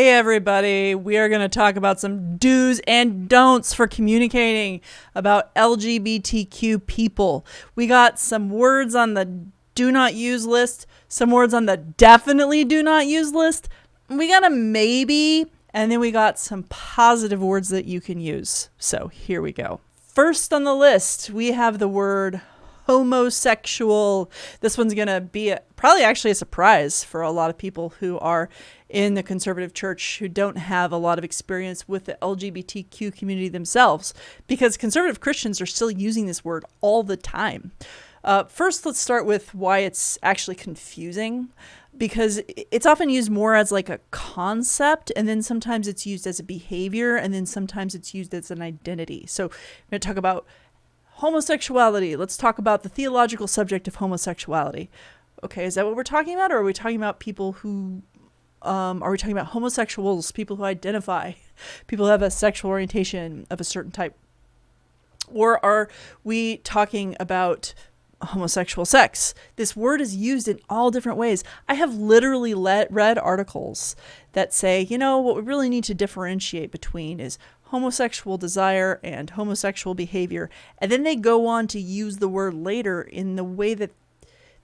Hey everybody, we are going to talk about some do's and don'ts for communicating about LGBTQ people. We got some words on the do not use list, some words on the definitely do not use list. We got a maybe, and then we got some positive words that you can use. So here we go. First on the list, we have the word homosexual. This one's going to be probably actually a surprise for a lot of people who are in the conservative church who don't have a lot of experience with the LGBTQ community themselves, because conservative Christians are still using this word all the time. First, let's start with why it's actually confusing, because it's often used more as like a concept, and then sometimes it's used as a behavior, and then sometimes it's used as an identity. So I'm going to talk about homosexuality. Let's talk about the theological subject of homosexuality. Okay, is that what we're talking about? Or are we talking about people who, are we talking about homosexuals, people who identify, people who have a sexual orientation of a certain type? Or are we talking about homosexual sex? This word is used in all different ways. I have literally read articles that say, what we really need to differentiate between is homosexual desire and homosexual behavior. And then they go on to use the word later in the way that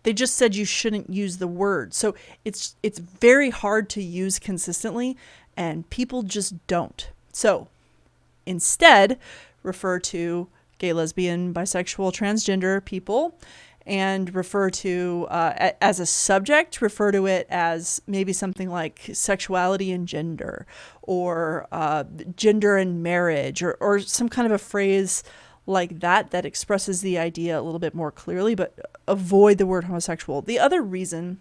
they just said you shouldn't use the word. So it's very hard to use consistently, and people just don't. So instead, refer to gay, lesbian, bisexual, transgender people, and refer to, as a subject, refer to it as maybe something like sexuality and gender, or gender and marriage, or some kind of a phrase like that expresses the idea a little bit more clearly, but avoid the word homosexual. The other reason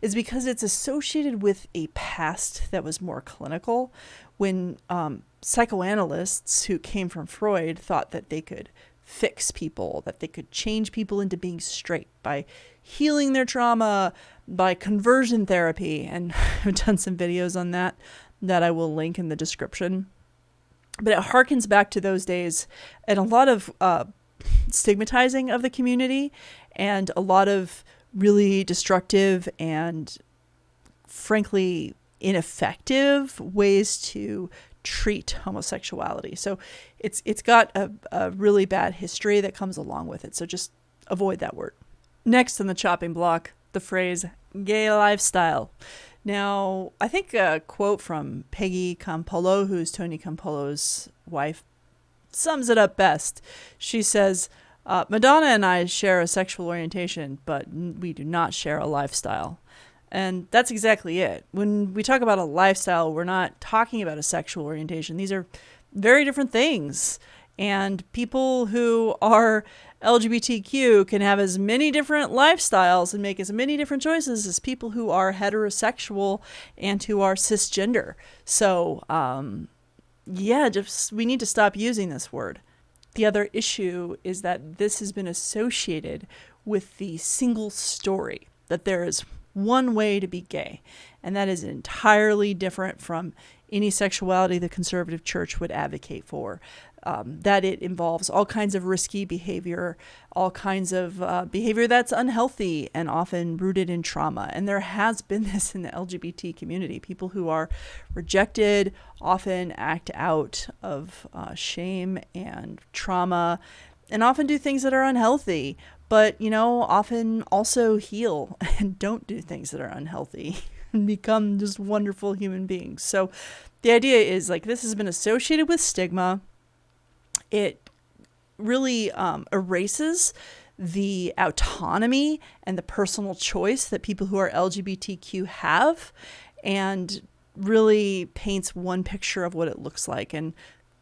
is because it's associated with a past that was more clinical, when psychoanalysts who came from Freud thought that they could fix people, that they could change people into being straight by healing their trauma, by conversion therapy. And I've done some videos on that I will link in the description. But it harkens back to those days, and a lot of stigmatizing of the community, and a lot of really destructive and frankly ineffective ways to treat homosexuality. So it's got a really bad history that comes along with it. So just avoid that word. Next on the chopping block, the phrase gay lifestyle. Now, I think a quote from Peggy Campolo, who's Tony Campolo's wife, sums it up best. She says, Madonna and I share a sexual orientation, but we do not share a lifestyle. And that's exactly it. When we talk about a lifestyle, we're not talking about a sexual orientation. These are very different things. And people who are LGBTQ can have as many different lifestyles and make as many different choices as people who are heterosexual and who are cisgender. So, we need to stop using this word. The other issue is that this has been associated with the single story, that there is one way to be gay, and that is entirely different from any sexuality the conservative church would advocate for. That it involves all kinds of risky behavior, all kinds of behavior that's unhealthy and often rooted in trauma. And there has been this in the LGBT community. People who are rejected often act out of shame and trauma, and often do things that are unhealthy, but, often also heal and don't do things that are unhealthy and become just wonderful human beings. So the idea is this has been associated with stigma. It really erases the autonomy and the personal choice that people who are LGBTQ have, and really paints one picture of what it looks like. And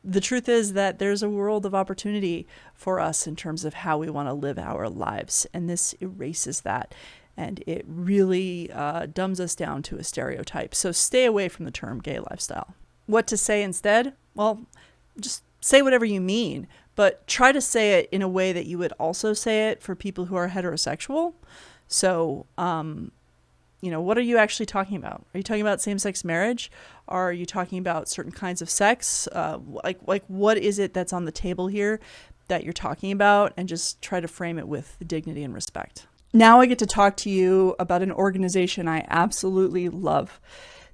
the truth is that there's a world of opportunity for us in terms of how we want to live our lives. And this erases that. And it really dumbs us down to a stereotype. So stay away from the term gay lifestyle. What to say instead? Well, just say whatever you mean, but try to say it in a way that you would also say it for people who are heterosexual. So, what are you actually talking about? Are you talking about same-sex marriage? Are you talking about certain kinds of sex? What is it that's on the table here that you're talking about? And just try to frame it with dignity and respect. Now I get to talk to you about an organization I absolutely love.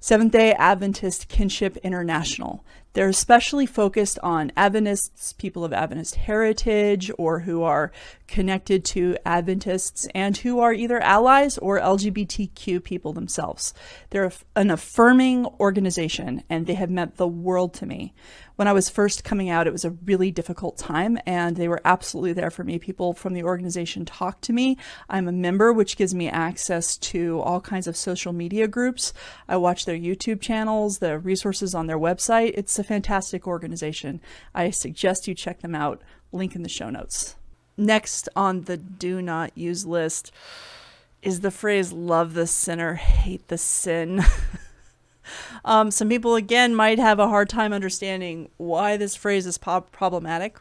Seventh-day Adventist Kinship International. They're especially focused on Adventists, people of Adventist heritage, or who are connected to Adventists and who are either allies or LGBTQ people themselves. They're an affirming organization, and they have meant the world to me. When I was first coming out, it was a really difficult time, and they were absolutely there for me. People from the organization talk to me. I'm a member, which gives me access to all kinds of social media groups. I watch their YouTube channels, the resources on their website. It's a fantastic organization. I suggest you check them out. Link in the show notes. Next on the do not use list is the phrase love the sinner, hate the sin. Some people, again, might have a hard time understanding why this phrase is problematic.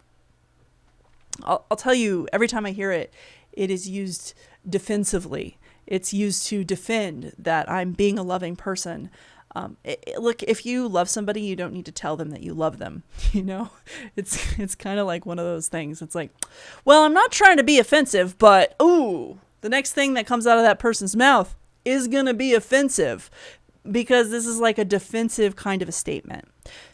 I'll tell you, every time I hear it, it is used defensively. It's used to defend that I'm being a loving person. Look, if you love somebody, you don't need to tell them that you love them. You know, it's kind of like one of those things. It's like, well, I'm not trying to be offensive, but ooh, the next thing that comes out of that person's mouth is going to be offensive, because this is like a defensive kind of a statement.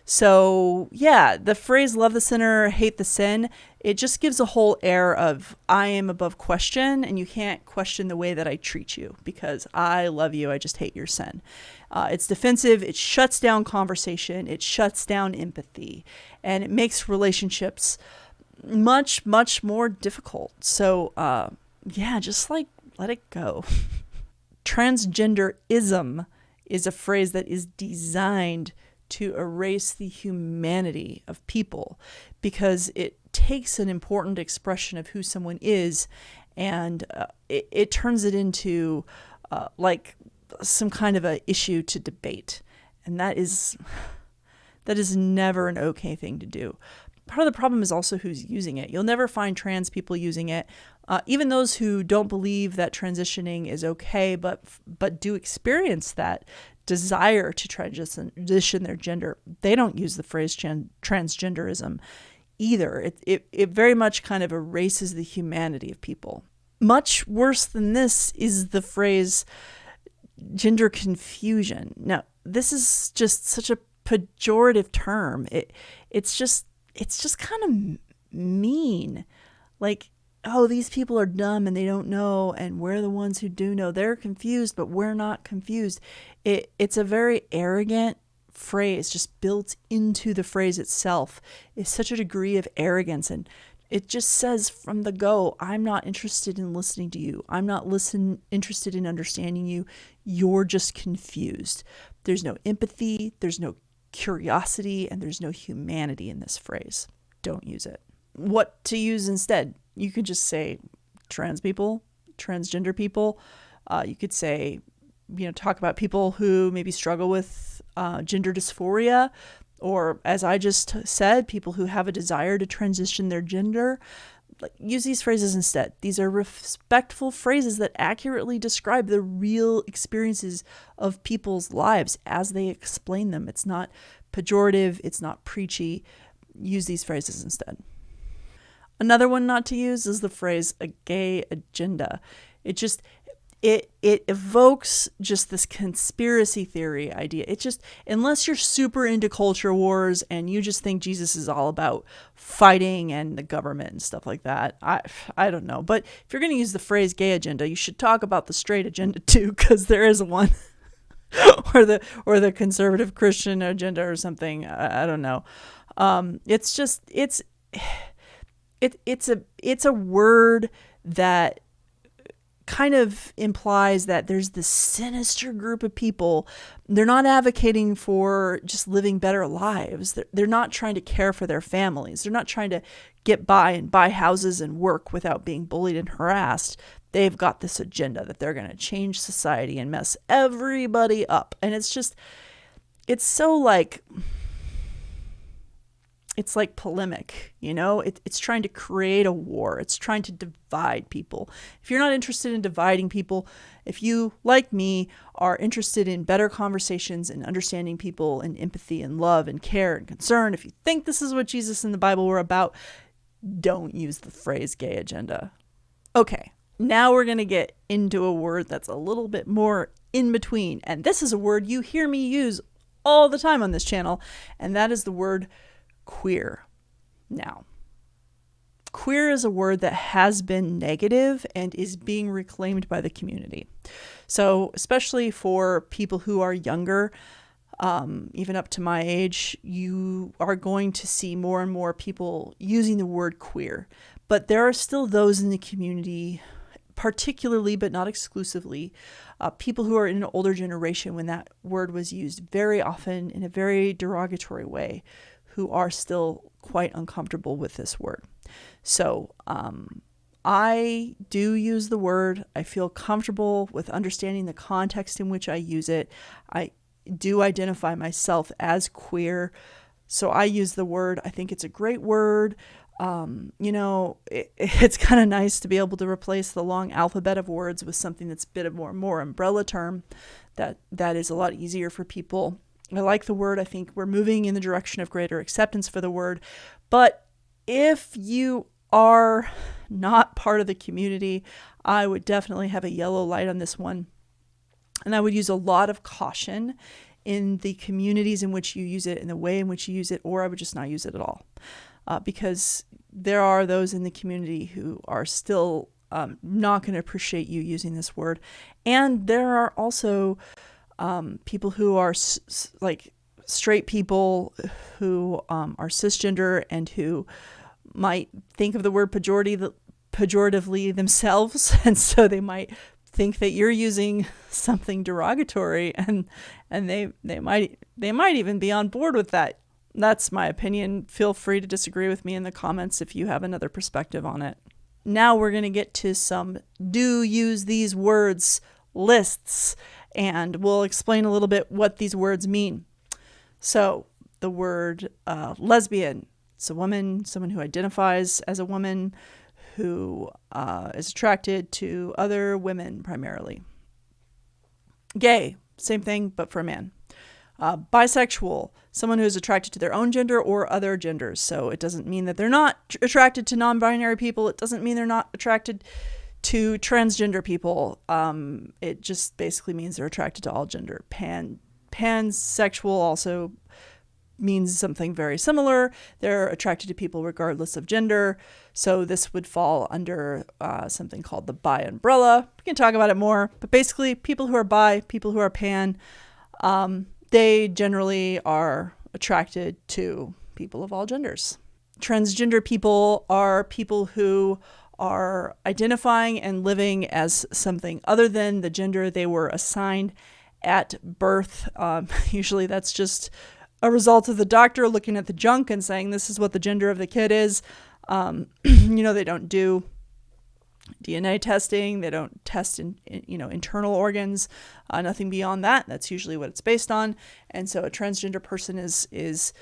So yeah, the phrase love the sinner, hate the sin, it just gives a whole air of I am above question, and you can't question the way that I treat you because I love you, I just hate your sin. It's defensive, it shuts down conversation, it shuts down empathy, and it makes relationships much, much more difficult. So yeah, just like let it go. Transgenderism is a phrase that is designed to erase the humanity of people, because it takes an important expression of who someone is, and it turns it into like some kind of a issue to debate, and that is never an okay thing to do. Part of the problem is also who's using it. You'll never find trans people using it. Even those who don't believe that transitioning is okay, but do experience that desire to transition their gender, they don't use the phrase transgenderism either. It very much kind of erases the humanity of people. Much worse than this is the phrase gender confusion. Now, this is just such a pejorative term. It's just kind of mean. Like, oh, these people are dumb and they don't know, and we're the ones who do know. They're confused, but we're not confused. It's a very arrogant phrase, just built into the phrase itself. It's such a degree of arrogance, and it just says from the go, I'm not interested in listening to you. I'm not interested in understanding you. You're just confused. There's no empathy, there's no curiosity, and there's no humanity in this phrase. Don't use it. What to use instead? You could just say trans people, transgender people. You could say, talk about people who maybe struggle with gender dysphoria, or, as I just said, people who have a desire to transition their gender. Use these phrases instead. These are respectful phrases that accurately describe the real experiences of people's lives as they explain them. It's not pejorative. It's not preachy. Use these phrases instead. Another one not to use is the phrase a gay agenda. It evokes just this conspiracy theory idea. Unless you're super into culture wars and you just think Jesus is all about fighting and the government and stuff like that, I don't know. But if you're going to use the phrase gay agenda, you should talk about the straight agenda too, because there is one. or the conservative Christian agenda or something. I don't know. It's a word that kind of implies that there's this sinister group of people. They're not advocating for just living better lives. They're not trying to care for their families. They're not trying to get by and buy houses and work without being bullied and harassed. They've got this agenda that they're going to change society and mess everybody up. And it's so like... It's like polemic, it's trying to create a war. It's trying to divide people. If you're not interested in dividing people, if you, like me, are interested in better conversations and understanding people and empathy and love and care and concern, if you think this is what Jesus and the Bible were about, don't use the phrase gay agenda. Okay, now we're going to get into a word that's a little bit more in between. And this is a word you hear me use all the time on this channel, and that is the word queer. Now, queer is a word that has been negative and is being reclaimed by the community. So especially for people who are younger, even up to my age, you are going to see more and more people using the word queer. But there are still those in the community, particularly but not exclusively, people who are in an older generation when that word was used very often in a very derogatory way, who are still quite uncomfortable with this word. So I do use the word. I feel comfortable with understanding the context in which I use it. I do identify myself as queer, so I use the word. I think it's a great word. It's kind of nice to be able to replace the long alphabet of words with something that's a bit of more umbrella term that is a lot easier for people. I like the word. I think we're moving in the direction of greater acceptance for the word. But if you are not part of the community, I would definitely have a yellow light on this one. And I would use a lot of caution in the communities in which you use it, in the way in which you use it, or I would just not use it at all. Because there are those in the community who are still not going to appreciate you using this word. And there are also people who are like straight people who are cisgender and who might think of the word pejoratively themselves. And so they might think that you're using something derogatory, and they might even be on board with that. That's my opinion. Feel free to disagree with me in the comments if you have another perspective on it. Now we're going to get to some do use these words lists, and we'll explain a little bit what these words mean. So the word lesbian, it's a woman, someone who identifies as a woman, who is attracted to other women primarily. Gay, same thing, but for a man. Bisexual, someone who is attracted to their own gender or other genders. So it doesn't mean that they're not attracted to non-binary people. It doesn't mean they're not attracted to transgender people. It just basically means they're attracted to all gender. Pansexual also means something very similar. They're attracted to people regardless of gender. So this would fall under something called the bi umbrella. We can talk about it more, but basically people who are bi, people who are pan, they generally are attracted to people of all genders. Transgender people are people who are identifying and living as something other than the gender they were assigned at birth. Usually that's just a result of the doctor looking at the junk and saying this is what the gender of the kid is. They don't do DNA testing. They don't test internal organs. Nothing beyond that. That's usually what it's based on. And so a transgender person is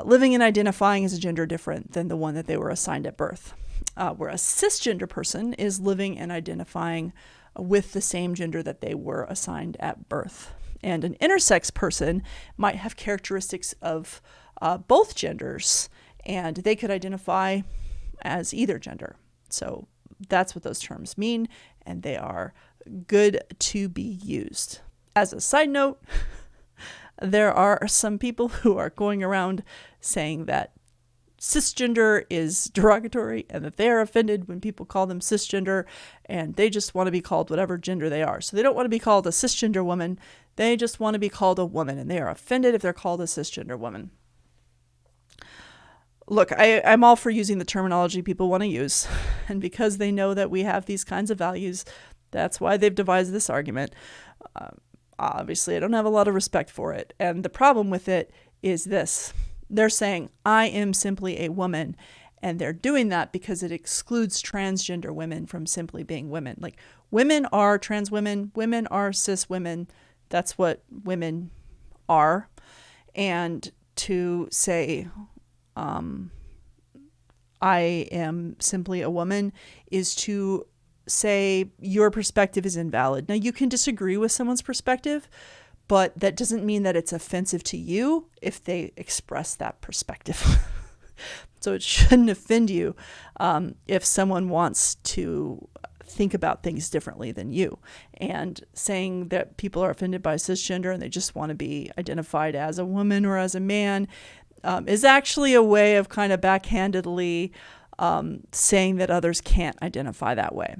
living and identifying as a gender different than the one that they were assigned at birth. Where a cisgender person is living and identifying with the same gender that they were assigned at birth. And an intersex person might have characteristics of both genders, and they could identify as either gender. So that's what those terms mean, and they are good to be used. As a side note, there are some people who are going around saying that cisgender is derogatory and that they are offended when people call them cisgender, and they just want to be called whatever gender they are. So they don't want to be called a cisgender woman. They just want to be called a woman, and they are offended if they're called a cisgender woman. Look, I'm all for using the terminology people want to use, and because they know that we have these kinds of values, that's why they've devised this argument. Obviously, I don't have a lot of respect for it, and the problem with it is this. They're saying, I am simply a woman, and they're doing that because it excludes transgender women from simply being women. Like, women are trans women, women are cis women. That's what women are. And to say, I am simply a woman is to say your perspective is invalid. Now, you can disagree with someone's perspective, but that doesn't mean that it's offensive to you if they express that perspective. So it shouldn't offend you if someone wants to think about things differently than you. And saying that people are offended by cisgender and they just want to be identified as a woman or as a man is actually a way of kind of backhandedly saying that others can't identify that way.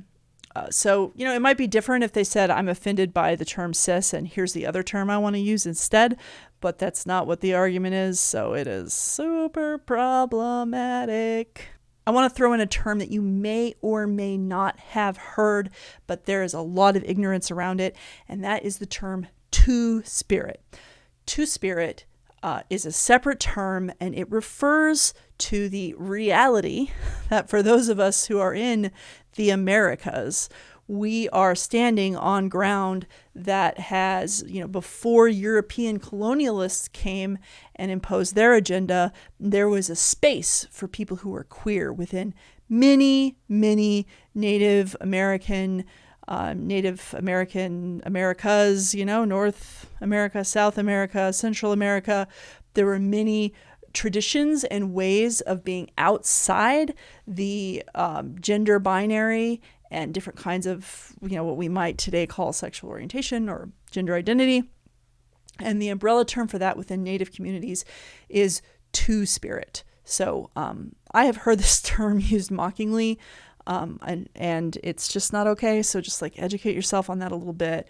So, it might be different if they said, I'm offended by the term cis and here's the other term I want to use instead, but that's not what the argument is, so it is super problematic. I want to throw in a term that you may or may not have heard, but there is a lot of ignorance around it, and that is the term TwoSpirit. TwoSpirit is a separate term, and it refers to the reality that for those of us who are in the Americas, we are standing on ground that has, before European colonialists came and imposed their agenda, there was a space for people who were queer within many, many Native Americas, North America, South America, Central America. There were many traditions and ways of being outside the gender binary and different kinds of, what we might today call sexual orientation or gender identity. And the umbrella term for that within Native communities is TwoSpirit. So I have heard this term used mockingly, and it's just not okay. So just educate yourself on that a little bit.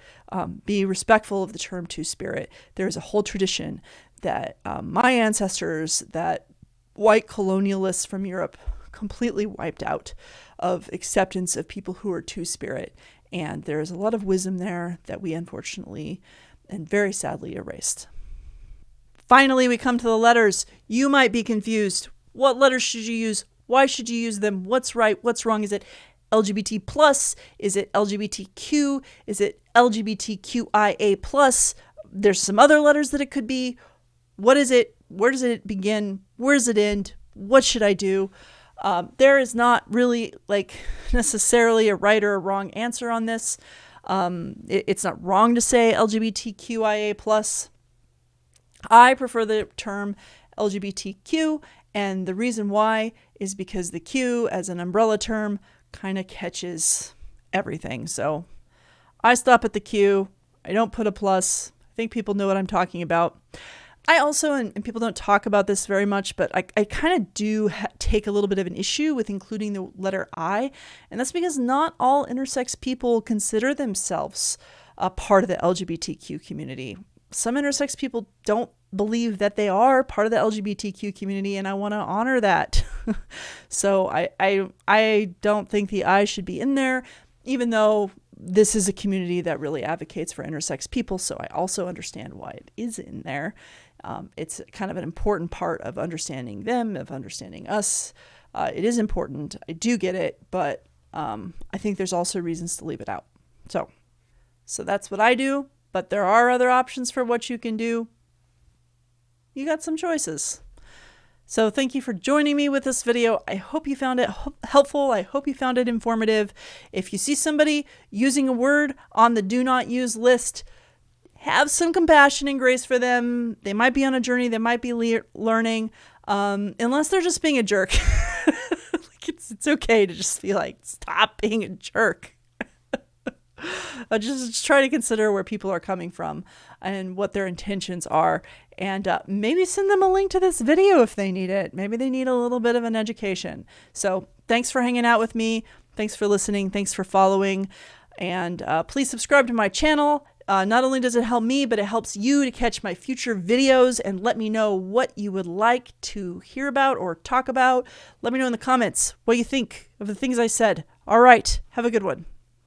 Be respectful of the term TwoSpirit. There is a whole tradition that my ancestors, that white colonialists from Europe completely wiped out, of acceptance of people who are TwoSpirit. And there is a lot of wisdom there that we unfortunately and very sadly erased. Finally, we come to the letters. You might be confused. What letters should you use? Why should you use them? What's right? What's wrong? Is it LGBT plus? Is it LGBTQ? Is it LGBTQIA plus? There's some other letters that it could be. What is it? Where does it begin? Where does it end? What should I do? There is not really necessarily a right or a wrong answer on this. It's not wrong to say LGBTQIA plus. I prefer the term LGBTQ, and the reason why is because the Q as an umbrella term kind of catches everything. So I stop at the Q. I don't put a plus. I think people know what I'm talking about. I also, and people don't talk about this very much, but I kind of do take a little bit of an issue with including the letter I, and that's because not all intersex people consider themselves a part of the LGBTQ community. Some intersex people don't believe that they are part of the LGBTQ community, and I want to honor that. So I don't think the I should be in there, even though this is a community that really advocates for intersex people, so I also understand why it is in there. It's kind of an important part of understanding them, of understanding us. It is important. I do get it, but I think there's also reasons to leave it out. So that's what I do, but there are other options for what you can do. You got some choices. So thank you for joining me with this video. I hope you found it helpful. I hope you found it informative. If you see somebody using a word on the do not use list, have some compassion and grace for them. They might be on a journey. They might be learning, unless they're just being a jerk. It's okay to just be stop being a jerk. Just try to consider where people are coming from and what their intentions are, and maybe send them a link to this video if they need it. Maybe they need a little bit of an education. So thanks for hanging out with me. Thanks for listening. Thanks for following. And please subscribe to my channel. Not only does it help me, but it helps you to catch my future videos and let me know what you would like to hear about or talk about. Let me know in the comments what you think of the things I said. All right. Have a good one.